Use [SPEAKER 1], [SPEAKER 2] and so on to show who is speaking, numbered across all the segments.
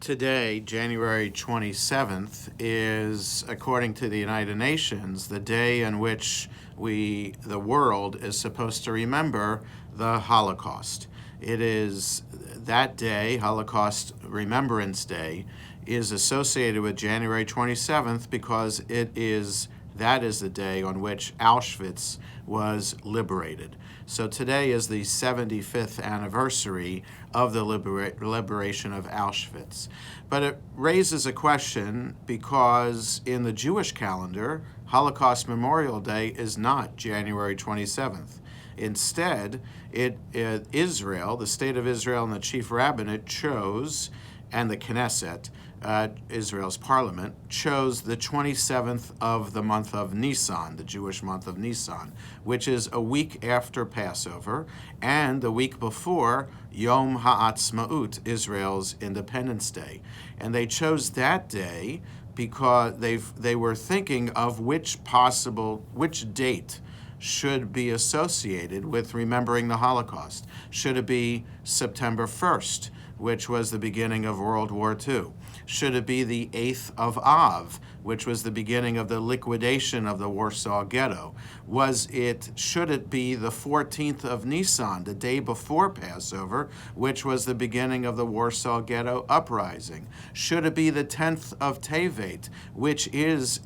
[SPEAKER 1] Today, January 27th, is, according to the United Nations, the day in which the world is supposed to remember the Holocaust. It is that day, Holocaust Remembrance Day, is associated with January 27th because that is the day on which Auschwitz was liberated. So today is the 75th anniversary of the liberation of Auschwitz. But it raises a question because in the Jewish calendar, Holocaust Memorial Day is not January 27th. Instead, Israel, the state of Israel and the chief rabbinate chose, and the Knesset, Israel's parliament, chose the 27th of the month of Nisan, the Jewish month of Nisan, which is a week after Passover and the week before Yom Ha'atzmaut, Israel's Independence Day. And they chose that day because they were thinking of which date should be associated with remembering the Holocaust. Should it be September 1st, which was the beginning of World War II? Should it be the 8th of Av, which was the beginning of the liquidation of the Warsaw Ghetto? Should it be the 14th of Nisan, the day before Passover, which was the beginning of the Warsaw Ghetto uprising? Should it be the 10th of Tevet, which is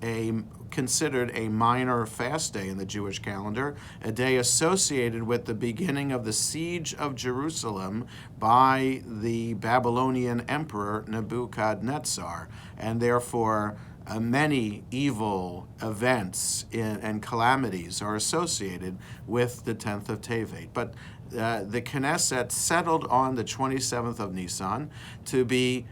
[SPEAKER 1] considered a minor fast day in the Jewish calendar, a day associated with the beginning of the siege of Jerusalem by the Babylonian emperor Nebuchadnezzar, and therefore many evil events and calamities are associated with the 10th of Tevet. But the Knesset settled on the 27th of Nisan to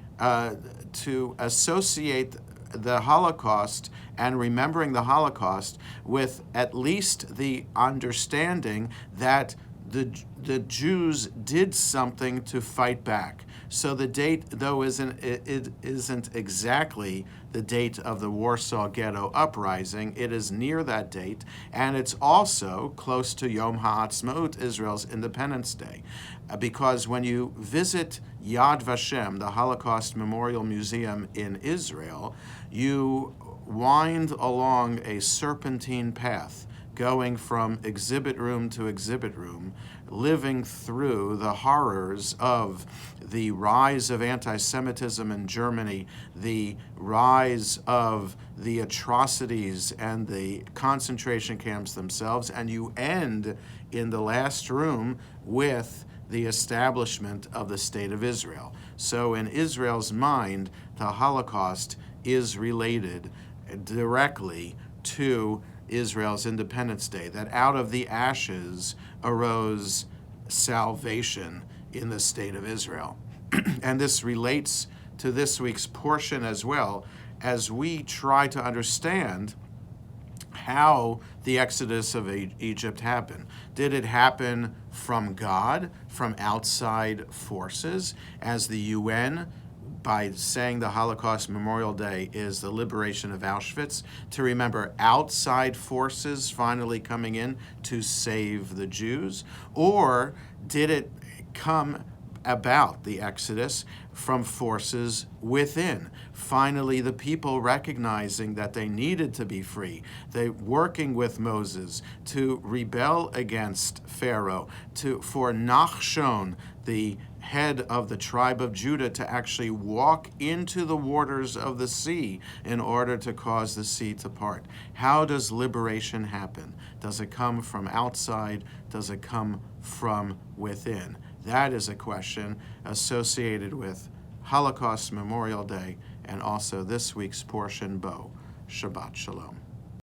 [SPEAKER 1] associate the Holocaust and remembering the Holocaust with at least the understanding that the Jews did something to fight back. So the date, though, isn't exactly the date of the Warsaw Ghetto uprising, it is near that date, and it's also close to Yom Ha'atzmaut, Israel's Independence Day. Because when you visit Yad Vashem, the Holocaust Memorial Museum in Israel, you wind along a serpentine path, going from exhibit room to exhibit room, living through the horrors of the rise of anti-Semitism in Germany, the rise of the atrocities and the concentration camps themselves, and you end in the last room with the establishment of the State of Israel. So in Israel's mind, the Holocaust is related directly to Israel's Independence Day, that out of the ashes arose salvation in the State of Israel. And this relates to this week's portion as well, as we try to understand how the exodus of Egypt happened. Did it happen from God, from outside forces, as the UN, by saying the Holocaust Memorial Day is the liberation of Auschwitz, to remember outside forces finally coming in to save the Jews? Or did it come about, the Exodus, from forces within? Finally, the people recognizing that they needed to be free, they working with Moses to rebel against Pharaoh, for Nachshon, the head of the tribe of Judah, to actually walk into the waters of the sea in order to cause the sea to part. How does liberation happen? Does it come from outside? Does it come from within? That is a question associated with Holocaust Memorial Day and also this week's portion, Bo. Shabbat Shalom.